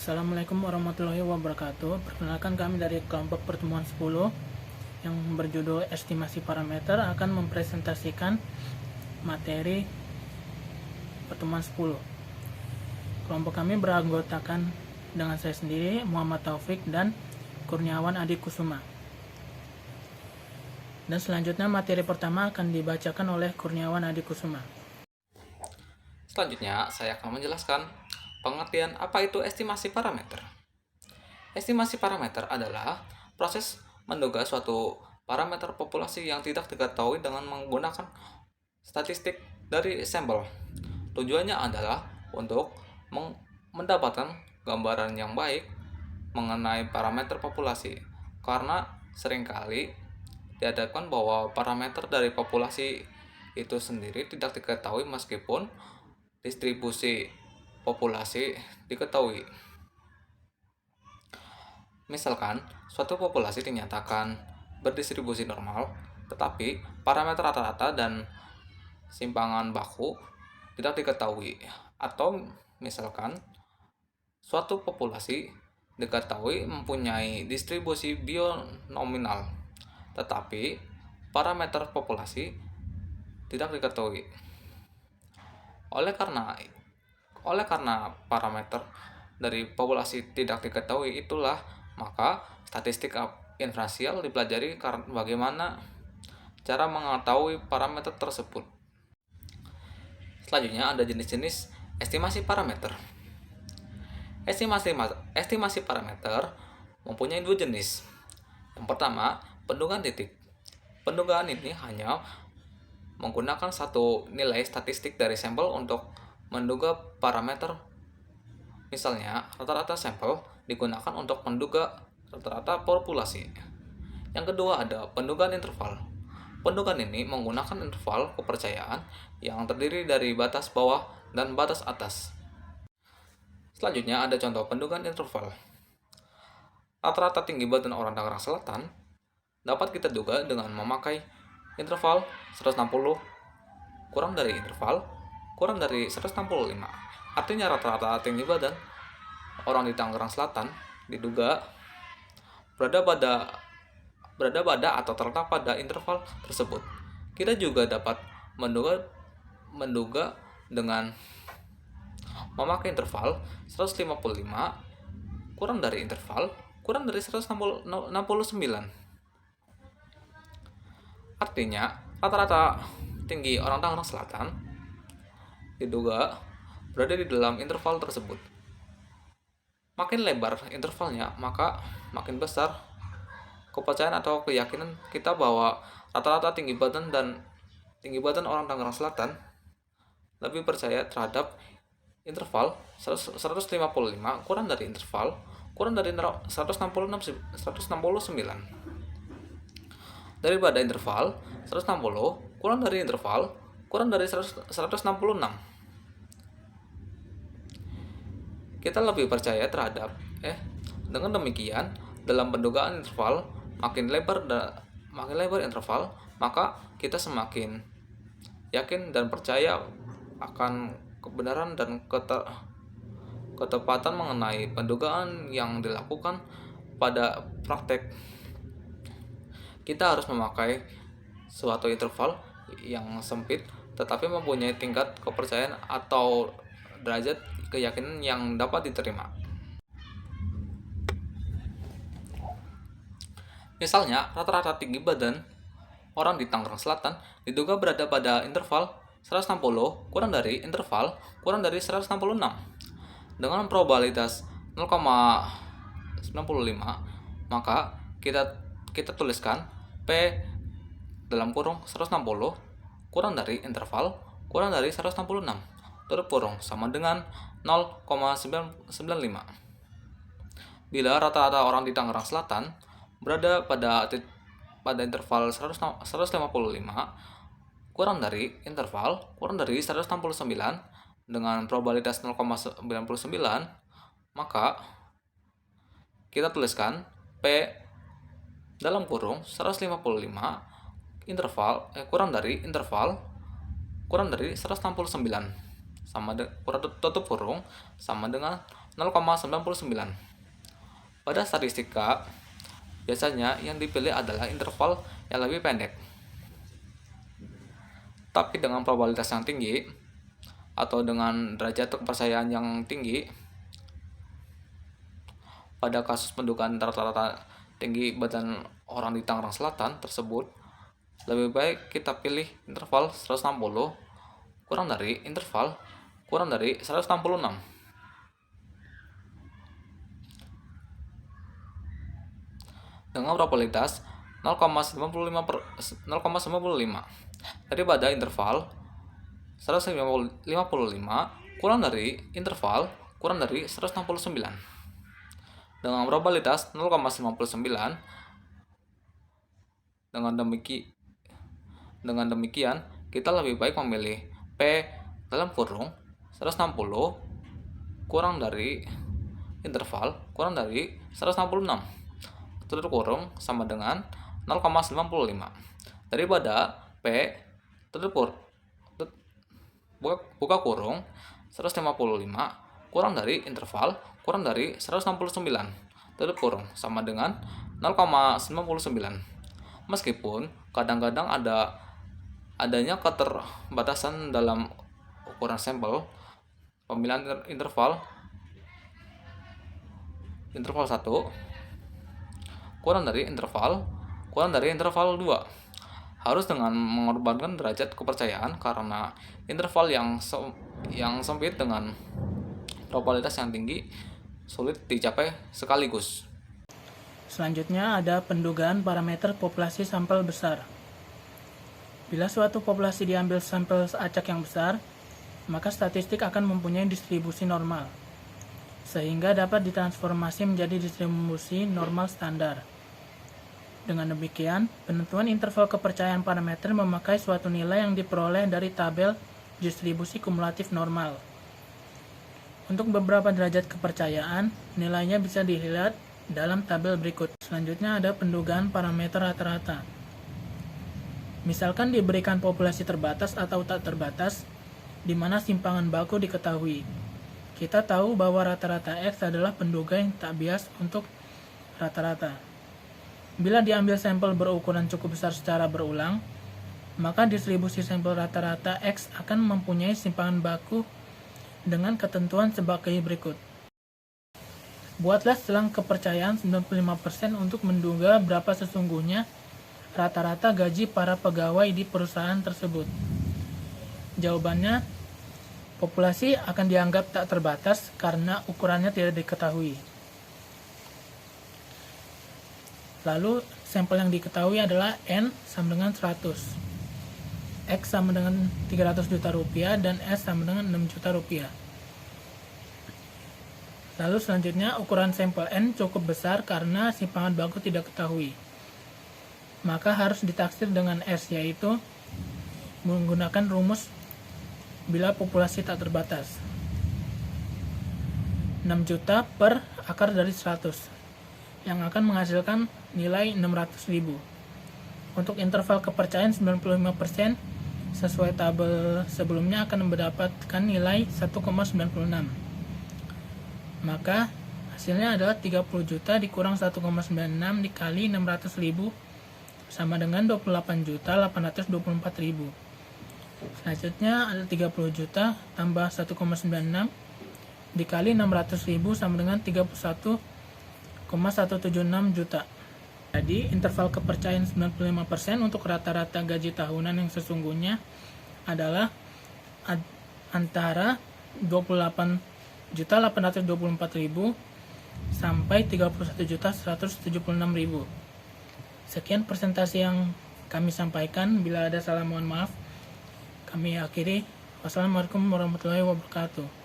Assalamualaikum warahmatullahi wabarakatuh. Perkenalkan, kami dari kelompok pertemuan 10 yang berjudul estimasi parameter akan mempresentasikan materi pertemuan 10. Kelompok kami beranggotakan dengan saya sendiri, Muhammad Taufik, dan Kurniawan Adi Kusuma. Dan selanjutnya materi pertama akan dibacakan oleh Kurniawan Adi Kusuma. Selanjutnya, saya akan menjelaskan pengertian apa itu estimasi parameter. Estimasi parameter adalah proses menduga suatu parameter populasi yang tidak diketahui dengan menggunakan statistik dari sampel. Tujuannya adalah untuk mendapatkan gambaran yang baik mengenai parameter populasi, karena seringkali dihadapkan bahwa parameter dari populasi itu sendiri tidak diketahui meskipun distribusi populasi diketahui. Misalkan, suatu populasi dinyatakan berdistribusi normal, tetapi parameter rata-rata dan simpangan baku tidak diketahui. Atau misalkan, suatu populasi diketahui mempunyai distribusi bionominal, tetapi parameter populasi tidak diketahui. Oleh karena parameter dari populasi tidak diketahui, itulah maka statistik inferensial dipelajari karena bagaimana cara mengetahui parameter tersebut. Selanjutnya ada jenis-jenis estimasi parameter. Estimasi parameter mempunyai dua jenis. Yang pertama, pendugaan titik. Pendugaan ini hanya menggunakan satu nilai statistik dari sampel untuk menduga parameter. Misalnya, rata-rata sampel digunakan untuk menduga rata-rata populasi. Yang kedua ada pendugaan interval. Pendugaan ini menggunakan interval kepercayaan yang terdiri dari batas bawah dan batas atas. Selanjutnya ada contoh pendugaan interval. Rata-rata tinggi badan orang Tangerang Selatan dapat kita duga dengan memakai interval 160 kurang dari interval kurang dari 165. Artinya rata-rata tinggi badan orang di Tangerang Selatan diduga berada pada atau terletak pada interval tersebut. Kita juga dapat menduga dengan memakai interval 155 kurang dari interval kurang dari 169. Artinya, rata-rata tinggi orang Tangerang Selatan diduga berada di dalam interval tersebut. Makin lebar intervalnya, maka makin besar kepercayaan atau keyakinan kita bahwa rata-rata tinggi badan orang Tangerang Selatan lebih percaya terhadap interval 155 kurang dari interval kurang dari 169 daripada interval 160 kurang dari interval kurang dari 166. Kita lebih percaya terhadap dengan demikian, dalam pendugaan interval makin lebar interval, maka kita semakin yakin dan percaya akan kebenaran dan ketepatan mengenai pendugaan yang dilakukan pada praktek. Kita harus memakai suatu interval yang sempit tetapi mempunyai tingkat kepercayaan atau derajat keyakinan yang dapat diterima. Misalnya, rata-rata tinggi badan orang di Tangerang Selatan diduga berada pada interval 160 kurang dari interval kurang dari 166 dengan probabilitas 0,95. Maka kita tuliskan P dalam kurung 160 kurang dari interval kurang dari 166 tutup kurung sama dengan 0,995. Bila rata-rata orang di Tangerang Selatan berada pada interval 155 kurang dari interval kurang dari 169 dengan probabilitas 0,99, maka kita tuliskan P dalam kurung 155 interval kurang dari interval kurang dari 169 sama tutup kurung sama dengan 0,99. Pada statistika, biasanya yang dipilih adalah interval yang lebih pendek. Tapi dengan probabilitas yang tinggi atau dengan derajat kepercayaan yang tinggi, pada kasus pendugaan rata-rata tinggi badan orang di Tangerang Selatan tersebut, lebih baik kita pilih interval 160 kurang dari interval kurang dari 166. Dengan probabilitas 0,95 daripada interval 155 kurang dari interval kurang dari 169. Dengan probabilitas 0,59, dengan demikian kita lebih baik memilih P dalam kurung 160 kurang dari interval kurang dari 166 tutup kurung sama dengan 0,95 daripada P tutup kurung buka kurung 155 kurang dari interval kurang dari 169 tutup kurung sama dengan 0,99. Meskipun kadang-kadang adanya keterbatasan dalam ukuran sampel, pemilihan interval 1 kurang dari interval 2 harus dengan mengorbankan derajat kepercayaan karena interval yang sempit dengan probabilitas yang tinggi sulit dicapai sekaligus. Selanjutnya ada pendugaan parameter populasi sampel besar. Bila suatu populasi diambil sampel acak yang besar, maka statistik akan mempunyai distribusi normal, sehingga dapat ditransformasi menjadi distribusi normal standar. Dengan demikian, penentuan interval kepercayaan parameter memakai suatu nilai yang diperoleh dari tabel distribusi kumulatif normal. Untuk beberapa derajat kepercayaan, nilainya bisa dilihat dalam tabel berikut. Selanjutnya ada pendugaan parameter rata-rata. Misalkan diberikan populasi terbatas atau tak terbatas, di mana simpangan baku diketahui. Kita tahu bahwa rata-rata X adalah penduga yang tak bias untuk rata-rata. Bila diambil sampel berukuran cukup besar secara berulang, maka distribusi sampel rata-rata X akan mempunyai simpangan baku dengan ketentuan sebagai berikut. Buatlah selang kepercayaan 95% untuk menduga berapa sesungguhnya rata-rata gaji para pegawai di perusahaan tersebut. Jawabannya, populasi akan dianggap tak terbatas karena ukurannya tidak diketahui. Lalu, sampel yang diketahui adalah N sama dengan 100, X sama dengan 300 juta rupiah, dan S sama dengan 6 juta rupiah. Lalu selanjutnya, ukuran sampel N cukup besar karena simpangan baku tidak ketahui. Maka harus ditaksir dengan S, yaitu menggunakan rumus bila populasi tak terbatas. 6 juta per akar dari 100 yang akan menghasilkan nilai 600.000. Untuk interval kepercayaan 95% sesuai tabel sebelumnya akan mendapatkan nilai 1,96. Maka hasilnya adalah 30 juta dikurang 1,96 dikali 600.000 sama dengan 28.824.000. Selanjutnya ada 30 juta tambah 1,96 dikali 600.000 sama dengan 31,176 juta. Jadi interval kepercayaan 95% untuk rata-rata gaji tahunan yang sesungguhnya adalah antara 28.824.000 sampai 31.176.000. Sekian presentasi yang kami sampaikan. Bila ada salah mohon maaf. Kami akhiri. Wassalamualaikum warahmatullahi wabarakatuh.